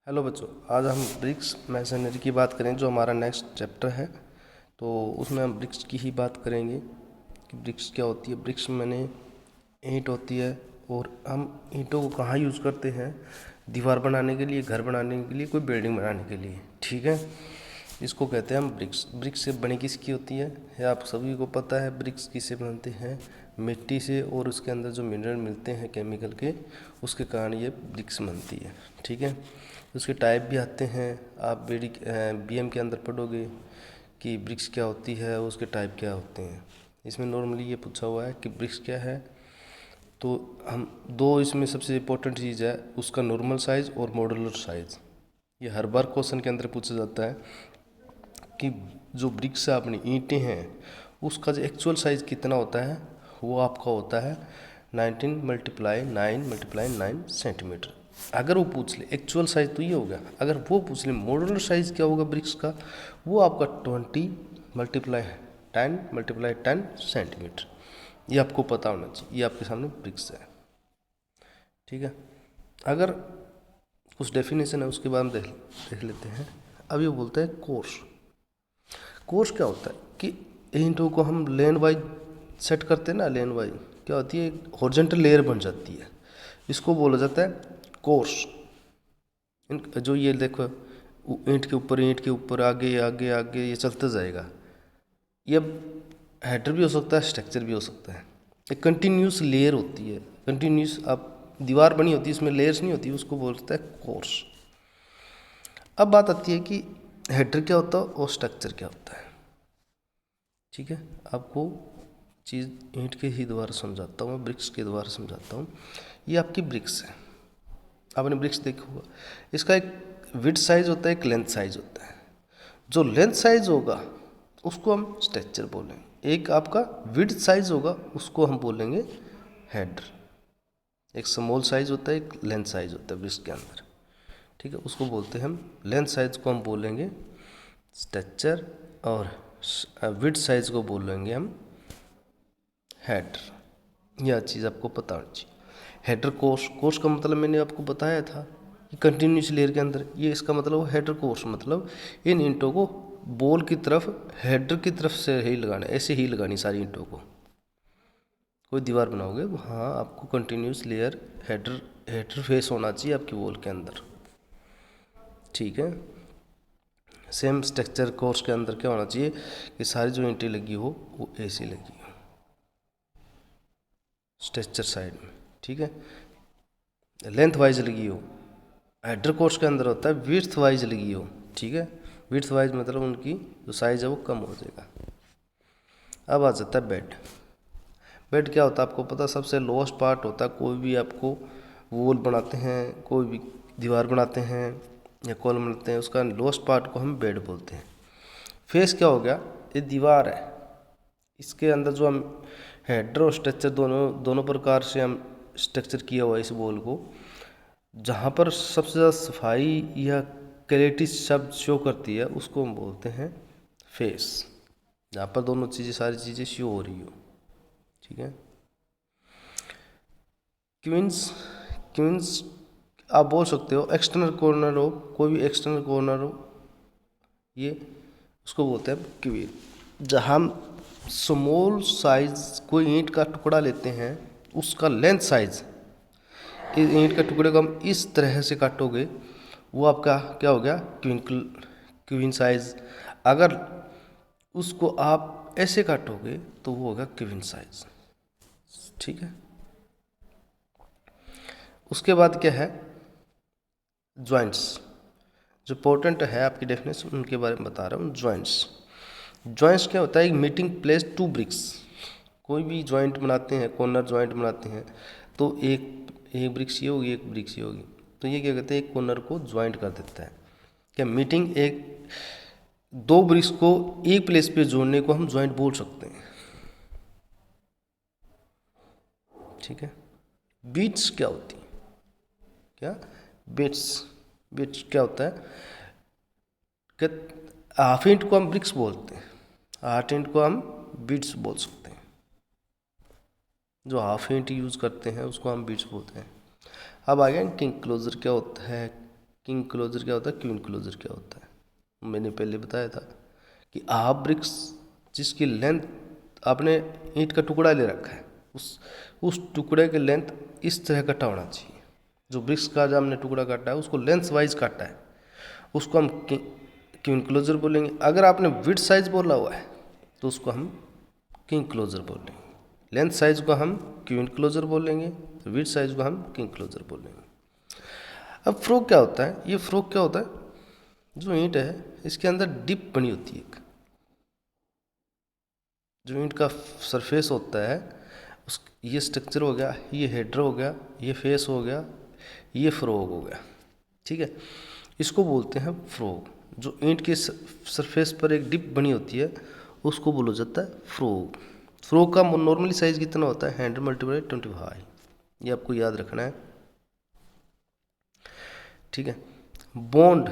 Hello बच्चों, आज हम ब्रिक्स मैसनरी की बात करें जो हमारा नेक्स्ट चैप्टर है। तो उसमें हम ब्रिक्स की ही बात करेंगे कि ब्रिक्स क्या होती है। ब्रिक्स मैंने ईंट होती है और हम ईंटों को कहाँ यूज़ करते हैं, दीवार बनाने के लिए, घर बनाने के लिए, कोई बिल्डिंग बनाने के लिए। ठीक है, इसको कहते हैं हम ब्रिक्स। ब्रिक्स से बनी किसकी होती है आप सभी को पता है। ब्रिक्स किससे बनते हैं? मिट्टी से, और उसके अंदर जो मिनरल मिलते हैं केमिकल के, उसके कारण ये ब्रिक्स बनती है। ठीक है, उसके टाइप भी आते हैं। आप बीएम के अंदर पढ़ोगे कि ब्रिक्स क्या होती है, उसके टाइप क्या होते हैं। इसमें नॉर्मली ये पूछा हुआ है कि ब्रिक्स क्या है। तो हम दो, इसमें सबसे इम्पोर्टेंट चीज़ है उसका नॉर्मल साइज़ और मॉड्यूलर साइज़। ये हर बार क्वेश्चन के अंदर पूछा जाता है कि जो ब्रिक्स है, अपनी ईंटें हैं, उसका जो एक्चुअल साइज़ कितना होता है, वो आपका होता है 19 × 9 × 9 सेंटीमीटर। अगर वो पूछ ले एक्चुअल साइज़ तो ये हो गया। अगर वो पूछ ले मॉड्यूलर साइज़ क्या होगा ब्रिक्स का, वो आपका 20 × 10 × 10 सेंटीमीटर। ये आपको पता होना चाहिए। ये आपके सामने ब्रिक्स है। ठीक है, अगर कुछ डेफिनेशन है उसके बाद हम देख लेते हैं। अब ये बोलते हैं कोर्स। कोर्स क्या होता है कि ईंटों को हम लेन वाइज सेट करते हैं ना, लेन वाइज क्या होती है, हॉरिजॉन्टल लेयर बन जाती है। इसको बोला जाता है कोर्स। जो ये देखो, ईंट के ऊपर ईंट के ऊपर, आगे आगे आगे ये चलता जाएगा। ये हेडर भी हो सकता है, स्ट्रक्चर भी हो सकता है। एक कंटिन्यूस लेयर होती है, कंटिन्यूस आप दीवार बनी होती है, इसमें लेयर्स नहीं होती, उसको बोलते हैं कोर्स। अब बात आती है कि हेडर क्या होता है और स्ट्रक्चर क्या होता है। ठीक है, आपको चीज़ ईंट के ही द्वारा समझाता हूँ, ब्रिक्स के द्वारा समझाता हूँ। ये आपकी ब्रिक्स है, आपने ब्रिक्स देखा होगा। इसका एक विड्थ साइज होता है, एक लेंथ साइज होता है। जो लेंथ साइज होगा उसको हम स्ट्रक्चर बोलेंगे। एक आपका विड्थ साइज होगा उसको हम बोलेंगे हेडर। एक स्मॉल साइज होता है, एक लेंथ साइज होता है ब्रिक्स के अंदर। ठीक है, उसको बोलते हैं हम लेंथ साइज को हम बोलेंगे स्ट्रक्चर, और विड्थ साइज को बोलेंगे हम हेडर। यह चीज़ आपको पता होनी चाहिए। हेडर कोर्स, कोर्स का मतलब मैंने आपको बताया था कि कंटिन्यूस लेयर के अंदर, ये इसका मतलब हेडर कोर्स मतलब इन ईंटों को बॉल की तरफ, हेडर की तरफ से ही लगाना, ऐसे ही लगानी सारी ईंटों को। कोई दीवार बनाओगे हाँ, आपको continuous layer header header face होना चाहिए आपकी वॉल के अंदर। ठीक है, सेम स्ट्रक्चर कोर्स के अंदर क्या होना चाहिए कि सारी जो ईंटें लगी हो वो ऐसी लगी हो स्ट्रक्चर साइड में। ठीक है, लेंथ वाइज लगी हो। हेडर कोर्स के अंदर होता है विड्थ वाइज लगी हो। ठीक है, विड्थ वाइज मतलब उनकी जो साइज है वो कम हो जाएगा। अब आ जाता है बेड। बेड क्या होता है आपको पता, सबसे लोएस्ट पार्ट होता है। कोई भी आपको वॉल बनाते हैं, कोई भी दीवार बनाते हैं या कॉलम बनाते हैं, उसका लोएस्ट पार्ट को हम बेड बोलते हैं। फेस क्या हो गया, ये दीवार है, इसके अंदर जो हम हेडर और स्ट्रक्चर दोनों दोनों प्रकार से हम स्ट्रक्चर किया हुआ है इस वॉल को। जहाँ पर सबसे ज़्यादा सफाई या क्लैरिटी शब्द शो करती है उसको हम बोलते हैं फेस, जहाँ पर दोनों चीज़ें, सारी चीज़ें शो हो रही हो। ठीक है, क्वींस, क्वींस आप बोल सकते हो एक्सटर्नल कॉर्नर हो, कोई भी एक्सटर्नल कॉर्नर हो, ये उसको बोलते हैं क्वीन। जहाँ हम स्मॉल साइज कोई ईंट का टुकड़ा लेते हैं, उसका लेंथ साइज, इस ईंट के टुकड़े को हम इस तरह से काटोगे, वो आपका क्या हो गया, क्वीन साइज। अगर उसको आप ऐसे काटोगे तो वो होगा क्वीन साइज। ठीक है, उसके बाद क्या है, जॉइंट्स। जो इंपॉर्टेंट है आपकी डेफिनेशन, उनके बारे में बता रहा हूँ। जॉइंट्स, जॉइंट्स क्या होता है, एक मीटिंग प्लेस टू ब्रिक्स। कोई भी जॉइंट बनाते हैं, कॉर्नर जॉइंट बनाते हैं, तो एक एक ब्रिक्स ये होगी, एक ब्रिक्स ये होगी, तो ये क्या कहते हैं, एक कॉर्नर को ज्वाइंट कर देता है। क्या मीटिंग, एक दो ब्रिक्स को एक प्लेस पे जोड़ने को हम ज्वाइंट बोल सकते हैं। ठीक है, बीट्स क्या होती है, क्या बिट्स, बिट्स क्या होता है कि हाफ इंच को हम ब्रिक्स बोलते हैं, हाफ इंच को हम बिट्स बोल सकते हैं। जो हाफ इंच यूज़ करते हैं उसको हम बिट्स बोलते हैं। अब आ गया इंक्लोजर क्या होता है, किंग क्लोजर क्या होता है, क्वीन क्लोजर क्या होता है। मैंने पहले बताया था कि हाफ ब्रिक्स जिसकी लेंथ आपने ईंट का टुकड़ा ले रखा है, उस टुकड़े के लेंथ इस तरह कटा होना चाहिए। जो ब्रिक्स का जो हमने टुकड़ा काटा है उसको लेंथ वाइज काटा है, उसको हम क्वीन क्लोजर बोलेंगे। अगर आपने विड्थ साइज बोला हुआ है तो उसको हम किंग क्लोजर बोलेंगे। लेंथ साइज को हम क्वीन क्लोजर बोलेंगे, विड्थ साइज को हम किंग क्लोजर बोलेंगे। अब फ्रोग क्या होता है, ये फ्रोग क्या होता है, जो ईंट है इसके अंदर डिप बनी होती है एक, जो ईंट का सरफेस होता है उस, ये स्ट्रक्चर हो गया, ये हेडर हो गया, ये फेस हो गया, ये फ्रोग हो गया, ठीक है। इसको बोलते हैं फ्रोग। जो ईंट के सरफेस पर एक डिप बनी होती है उसको बोला जाता है फ्रोग। फ्रोग का नॉर्मली साइज कितना होता है, 100 × 25, ये आपको याद रखना है, ठीक है। बॉन्ड,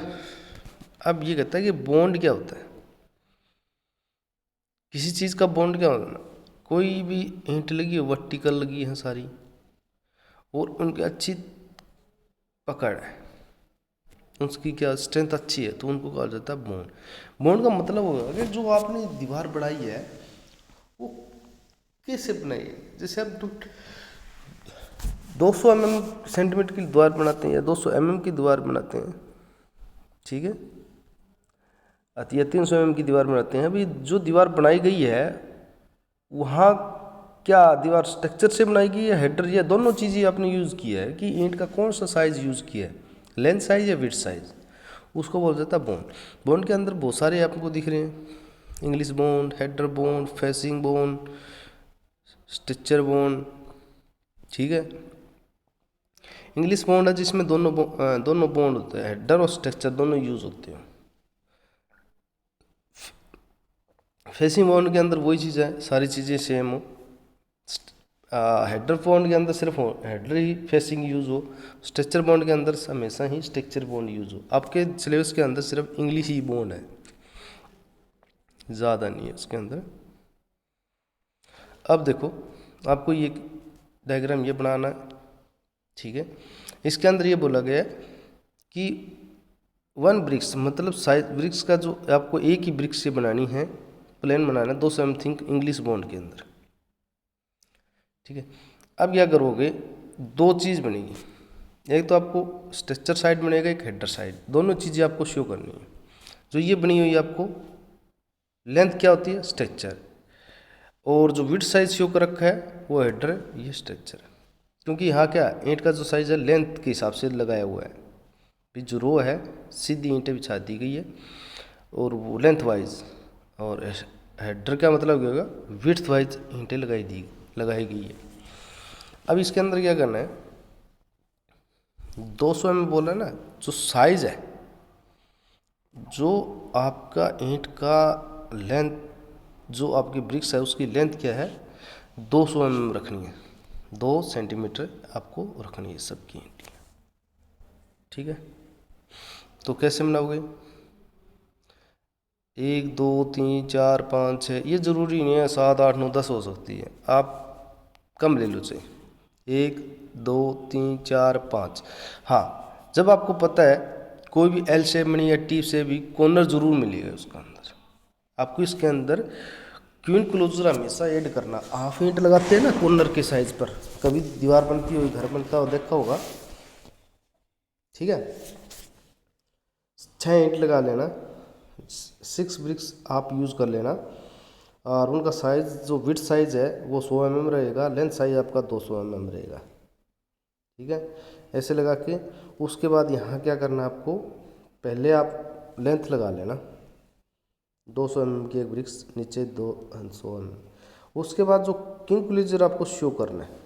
अब ये कहता है कि बॉन्ड क्या होता है, किसी चीज़ का बॉन्ड क्या होता है। कोई भी ईंट लगी है, वर्टिकल लगी है सारी, और उनकी अच्छी पकड़ है, उसकी क्या स्ट्रेंथ अच्छी है, तो उनको कहा जाता है बॉन्ड। बॉन्ड का मतलब होगा कि जो आपने दीवार बढ़ाई है वो कैसे बनाई है। जैसे आप 200 सेंटीमीटर की दीवार बनाते हैं या 200 की दीवार बनाते हैं, ठीक है, या 300 की दीवार बनाते हैं। अभी जो दीवार बनाई गई है वहाँ क्या दीवार स्ट्रक्चर से बनाई गई है, हेडर, या दोनों चीज़ें आपने यूज़ किया है कि ईंट का कौन सा साइज़ यूज़ किया है, लेंथ साइज या विड्थ साइज, उसको बोल जाता है बॉन्ड। बॉन्ड के अंदर बहुत सारे आपको दिख रहे हैं, English bond, header bond, facing bond, structure bond, ठीक है। इंग्लिश बॉन्ड है जिसमें दोनों बॉन्ड होते हैं, हेडर और स्ट्रक्चर दोनों यूज़ होते हैं। फेसिंग बॉन्ड के अंदर वही चीज़ है, सारी चीज़ें सेम हो। हेडर बॉन्ड के अंदर सिर्फ हेडर ही फेसिंग यूज़ हो, स्ट्रक्चर बॉन्ड के अंदर हमेशा ही स्ट्रक्चर बॉन्ड यूज़ हो। आपके सिलेबस के अंदर सिर्फ इंग्लिश ही बॉन्ड है, ज़्यादा नहीं है उसके अंदर। अब देखो आपको ये डायग्राम ये बनाना है, ठीक है। इसके अंदर ये बोला गया है कि 1 ब्रिक्स मतलब साइज ब्रिक्स का जो आपको एक ही ब्रिक्स से बनानी है, प्लेन बनाना है 2 समथिंग इंग्लिश बॉन्ड के अंदर, ठीक है। अब क्या करोगे, दो चीज़ बनेगी, एक तो आपको स्ट्रक्चर साइड बनेगा, एक हेडर साइड, दोनों चीज़ें आपको शो करनी है। जो ये बनी हुई है आपको लेंथ क्या होती है, स्ट्रक्चर, और जो विड्थ साइज शो कर रखा है वो हेडर है, ये स्ट्रक्चर है। क्योंकि यहाँ क्या ईंट का जो साइज है लेंथ के हिसाब से लगाया हुआ है, भी जो रो है सीधी ईंटें बिछा दी गई है और वो लेंथ वाइज, और हेडर का मतलब क्या होगा, विड्थ वाइज ईंटें लगाई गई है। अब इसके अंदर क्या करना है, 200 में बोला ना, जो साइज है, जो आपका ईंट का लेंथ, जो आपकी ब्रिक्स है उसकी लेंथ क्या है, 200 रखनी है, 2 सेंटीमीटर आपको रखनी है सबकी ईंट, ठीक है। तो कैसे बनाओगे, 1 2 3 4 5 6, ये ज़रूरी नहीं है 7 8 9 10 हो सकती है, आप कम ले लो चाहिए, 1 2 3 4 5। हाँ, जब आपको पता है कोई भी एल शेप बनी या टी शेप भी कॉर्नर जरूर मिलेगा उसका अंदर, आपको इसके अंदर क्वीन क्लोजर हमेशा ऐड करना। हाफ ईंट लगाते हैं ना कॉर्नर के साइज पर, कभी दीवार बनती हो, घर बनता हो, देखा होगा, ठीक है। 6 ईंट लगा लेना, 6 ब्रिक्स आप यूज़ कर लेना, और उनका साइज़ जो विड्थ साइज़ है वो 100 रहेगा, लेंथ साइज आपका 200 रहेगा, ठीक है। ऐसे लगा के उसके बाद यहाँ क्या करना है आपको, पहले आप लेंथ लगा लेना 200 की एक ब्रिक्स, नीचे 200 उसके बाद जो किंग क्लोजर आपको शो करना है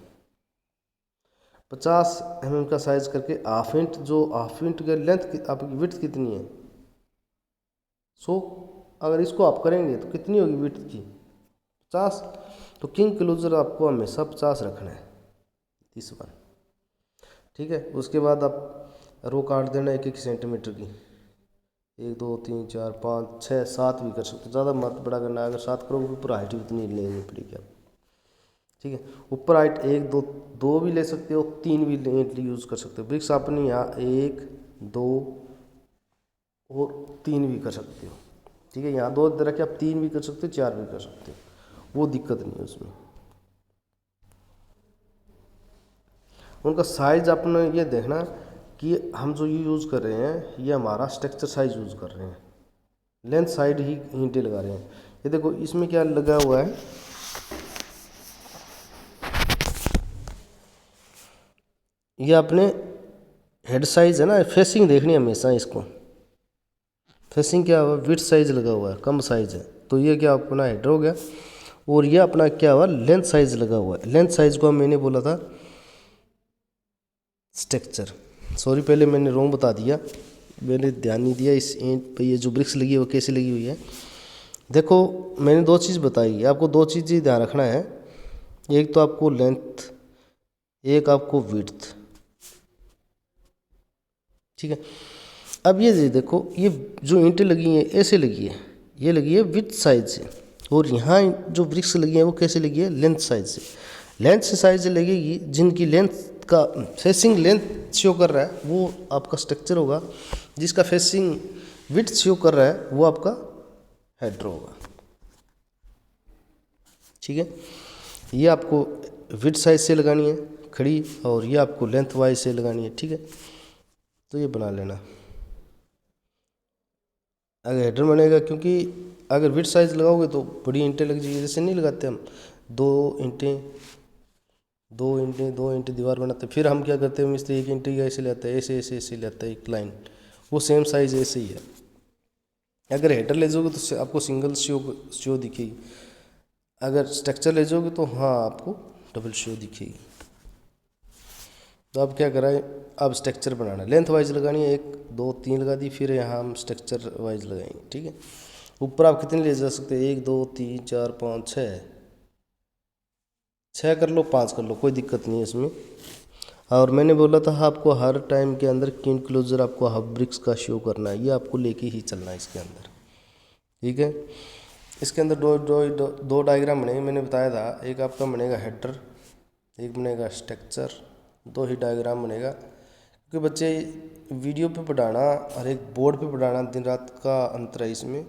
50 का साइज करके, हाफ इंच, जो हाफ इंच की लेंथ आपकी विड्थ कितनी है 100, अगर इसको आप करेंगे तो कितनी होगी विड्थ की 50, तो किंग क्लोजर आपको हमेशा 50 रखना है इस बार, ठीक है। उसके बाद आप रो काट देना 1 सेंटीमीटर की, 1 2 3 4 5 6 7 भी कर सकते, ज़्यादा मत बड़ा करना है, अगर 7 करोगे ऊपर हाइट उतनी लेनी पड़ेगी आप, ठीक है। ऊपर हाइट 1 2 2 भी ले सकते हो, 3 भी यूज़ कर सकते हो। ब्रिक्स अपनी यहाँ 1 2 और 3 भी कर सकते हो। ठीक है, यहाँ 2 दे रखे, आप 3 भी कर सकते हो, 4 भी कर सकते हो, वो दिक्कत नहीं है उसमें। उनका साइज आपने ये देखना कि हम जो ये यूज़ कर रहे हैं ये हमारा स्ट्रक्चर साइज यूज़ कर रहे हैं, लेंथ साइड ही ईंटें लगा रहे हैं। ये देखो इसमें क्या लगा हुआ है, ये अपने हेड साइज है ना, फेसिंग देखनी है हमेशा इसको। फेसिंग क्या हुआ, विड्थ साइज लगा हुआ है, कम साइज है, तो ये क्या अपना हेडर हो गया। और ये अपना क्या हुआ, लेंथ साइज लगा हुआ है। लेंथ साइज को मैंने बोला था स्ट्रक्चर, सॉरी पहले मैंने रॉन्ग बता दिया, मैंने ध्यान नहीं दिया इस ईंट पे। ये जो ब्रिक्स लगी है वो कैसे लगी हुई है, देखो मैंने 2 चीज़ बताई, आपको 2 चीज़ ही ध्यान रखना है। एक तो आपको लेंथ, एक आपको विड्थ। ठीक है, अब ये देखो ये जो ईंटें लगी हैं ऐसे लगी है, ये लगी है विड्थ साइज से, और यहाँ जो ब्रिक्स लगी हैं वो कैसे लगी है, लेंथ साइज से। लेंथ से साइज से लगेगी, जिनकी लेंथ का फेसिंग लेंथ शो कर रहा है वो आपका स्ट्रक्चर होगा, जिसका फेसिंग विड्थ शो कर रहा है वो आपका हेडर होगा। ठीक है, ये आपको विड्थ साइज से लगानी है खड़ी, और ये आपको लेंथ वाइज से लगानी है। ठीक है, तो ये बना लेना अगर हेडर बनेगा, क्योंकि अगर विड्थ साइज लगाओगे तो बड़ी ईंटें लग जाएगी, जैसे नहीं लगाते हम 2 ईंटें दीवार बनाते, फिर हम क्या करते हैं मिस्त्री, 1 ईंटे ऐसे लेता है, ऐसे लेता है एक लाइन, वो सेम साइज ऐसे ही है। अगर हेडर ले जाओगे तो आपको सिंगल शो दिखेगी, अगर स्ट्रक्चर ले जाओगे तो हाँ आपको डबल शो दिखेगी। तो अब क्या कराएं, अब स्ट्रक्चर बनाना, लेंथ वाइज लगानी है, 1 2 3 लगा दी, फिर यहाँ हम स्ट्रक्चर वाइज लगाएंगे। ठीक है, ऊपर आप कितने ले जा सकते हैं, 1 2 3 4 5 6 कर लो, 5 कर लो, कोई दिक्कत नहीं है इसमें। और मैंने बोला था आपको हर टाइम के अंदर की इनक्लोजर आपको हाफ ब्रिक्स का शो करना है, ये आपको लेके ही चलना है इसके अंदर। ठीक है, इसके अंदर दो डायग्राम बनेंगे, मैंने बताया था, एक आपका बनेगा हेडर, एक बनेगा स्ट्रक्चर, 2 ही डायग्राम बनेगा। क्योंकि बच्चे वीडियो पे पढ़ाना और एक बोर्ड पे पढ़ाना दिन रात का अंतर है इसमें,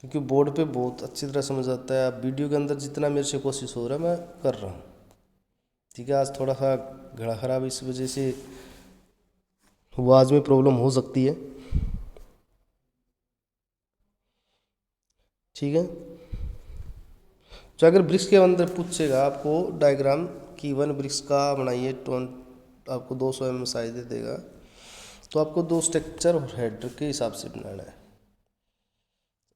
क्योंकि बोर्ड पे बहुत अच्छी तरह समझ आता है, अब वीडियो के अंदर जितना मेरे से कोशिश हो रहा है मैं कर रहा हूँ। ठीक है, आज थोड़ा सा घड़ा खराब, इस वजह से आवाज़ में प्रॉब्लम हो सकती है। ठीक है, तो अगर ब्रिक्स के अंदर पूछेगा आपको डायग्राम कि 1 ब्रिक्स का बनाइए, आपको 200 mm साइज दे देगा, तो आपको 2 स्ट्रक्चर और हेडर के हिसाब से बनाना है।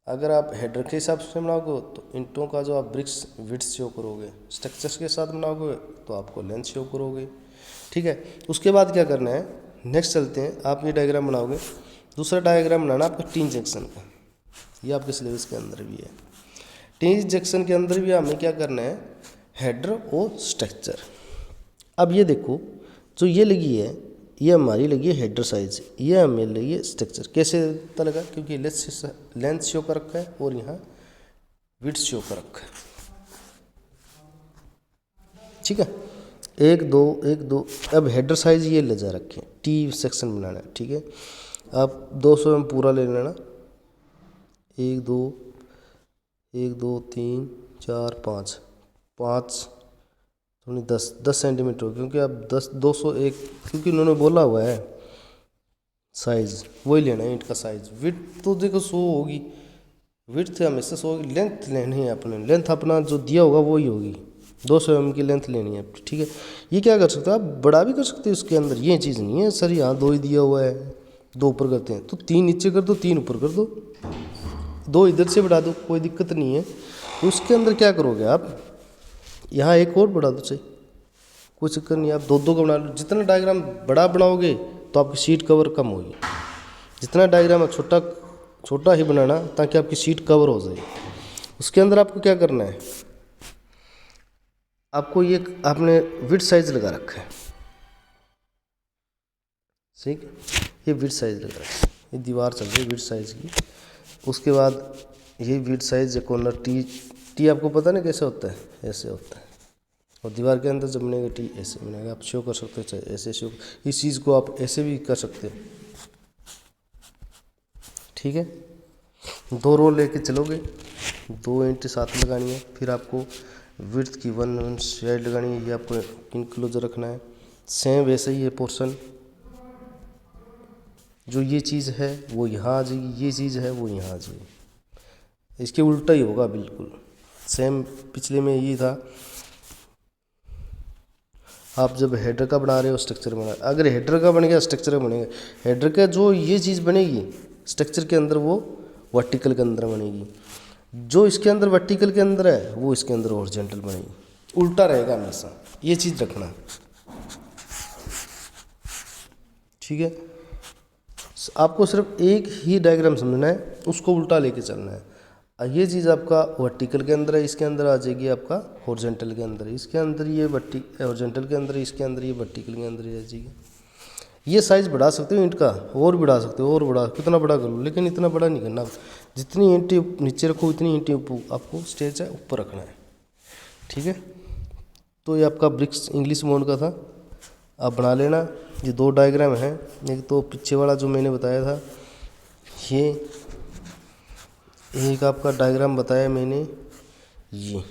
अगर आप हेडर के हिसाब से बनाओगे तो ईंटों का जो आप ब्रिक्स विड्थ शो करोगे, स्ट्रक्चर्स के साथ बनाओगे तो आपको लेंथ शो करोगे। ठीक है, उसके बाद क्या करना है, नेक्स्ट चलते हैं, आप ये डायग्राम बनाओगे। दूसरा डायग्राम बनाना आपका टी जंक्शन का, ये आपके सिलेबस के अंदर भी है। टी जंक्शन के अंदर भी हमें क्या करना है, हेडर और स्ट्रक्चर। अब ये देखो जो ये लगी है, ये हमारी लगी है हेडर साइज, ये हमें लगी है स्ट्रक्चर। कैसे पता लगा, क्योंकि लेंथ शो कर रखा है और यहाँ विड्थ शो कर रखा है। ठीक है, 1 2 अब हेडर साइज ये ले जा रखे हैं, टी सेक्शन बनाना है। ठीक है, आप 200 में पूरा ले लेना, 1 2 3 4 5 10 सेंटीमीटर, क्योंकि आप 201, क्योंकि उन्होंने बोला हुआ है साइज वही लेना है ईंट का साइज। विड्थ तो देखो 100 होगी, विड्थ हमेशा 100 होगी, लेंथ लेनी है अपने, लेंथ अपना जो दिया होगा वही होगी, 200 mm की लेंथ लेनी है। ठीक है, ये क्या कर सकते हो आप, बड़ा भी कर सकते हो इसके अंदर, ये चीज़ नहीं है सर यहाँ 2 ही दिया हुआ है, 2 ऊपर करते हैं तो 3 नीचे कर दो, 3 ऊपर कर दो, 2 इधर से बढ़ा दो, कोई दिक्कत नहीं है। तो उसके अंदर क्या करोगे आप, यहाँ एक और बढ़ा दो, सही कोई चक्कर नहीं, आप 2 का बना लो। जितना डायग्राम बड़ा बनाओगे तो आपकी सीट कवर कम होगी, जितना डायग्राम है छोटा ही बनाना ताकि आपकी सीट कवर हो जाए। उसके अंदर आपको क्या करना है, आपको ये आपने विड्थ साइज लगा रखा है, ठीक, ये विड्थ साइज लगा रखा है, ये दीवार चल रही है विड्थ साइज की। उसके बाद ये विड्थ साइज कॉर्नर टी आपको पता ना कैसे होता है, ऐसे होता है, और दीवार के अंदर जब बनेगा टी ऐसे बनेगा। आप शो कर सकते हो, चाहे ऐसे शो, इस चीज़ को आप ऐसे भी कर सकते हो, ठीक है, 2 रो लेके चलोगे, 2 एंट्री साथ लगानी है, फिर आपको विड्थ की 1 साइड लगानी है, ये आपको इनक्लोजर रखना है। सेम वैसे ही ये पोर्शन, जो ये चीज़ है वो यहाँ आ जाएगी, ये चीज़ है वो यहाँ आ जाएगी। इसके उल्टा ही होगा बिल्कुल सेम। पिछले में ये था, आप जब हेडर का बना रहे हो स्ट्रक्चर बना, अगर हेडर का बन गया स्ट्रक्चर का बनेगा। हेडर का जो ये चीज़ बनेगी स्ट्रक्चर के अंदर वो वर्टिकल के अंदर बनेगी, जो इसके अंदर वर्टिकल के अंदर है वो इसके अंदर हॉरिजॉन्टल बनेगी। उल्टा रहेगा हमेशा, ये चीज़ रखना, ठीक है। आपको सिर्फ एक ही डायग्राम समझना है, उसको उल्टा लेके चलना है। ये चीज़ आपका वर्टिकल के अंदर है, इसके अंदर आ जाएगी आपका हॉरिजॉन्टल के अंदर, इसके अंदर ये हॉरिजॉन्टल के अंदर, इसके अंदर ये वर्टिकल के अंदर ही आ जाएगी। ये साइज़ बढ़ा सकते हो ईंट का, और बढ़ा सकते हो, और बढ़ा, कितना बड़ा कर लो, लेकिन इतना बड़ा नहीं करना। जितनी ईंटें नीचे रखो उतनी ईंटें आपको स्टेज है ऊपर रखना है, ठीक है। तो ये आपका ब्रिक्स इंग्लिश मोड का था, आप बना लेना। ये 2 डायग्राम हैं, एक तो पीछे वाला जो मैंने बताया था, ये एक आपका डायग्राम बताया मैंने, ये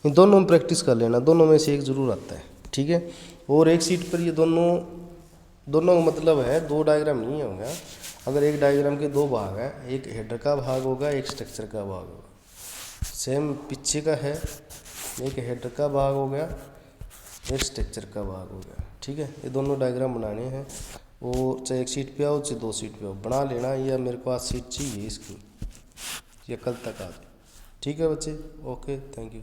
इन दोनों में प्रैक्टिस कर लेना, दोनों में से एक ज़रूर आता है, ठीक है। और एक सीट पर ये दोनों का मतलब है 2 डायग्राम नहीं होगा। अगर एक डायग्राम के 2 भाग हैं, एक हेडर का भाग होगा, एक स्ट्रक्चर का भाग होगा। सेम पीछे का है, एक हेडर का भाग हो गया, एक स्ट्रक्चर का भाग हो गया, ठीक है। ये दोनों डायग्राम बनाने हैं, वो चाहे एक सीट पे आओ चाहे 2 सीट पे आओ, बना लेना। या मेरे पास सीट चाहिए इसकी, या कल तक आ जाए, ठीक है बच्चे। Okay, thank you.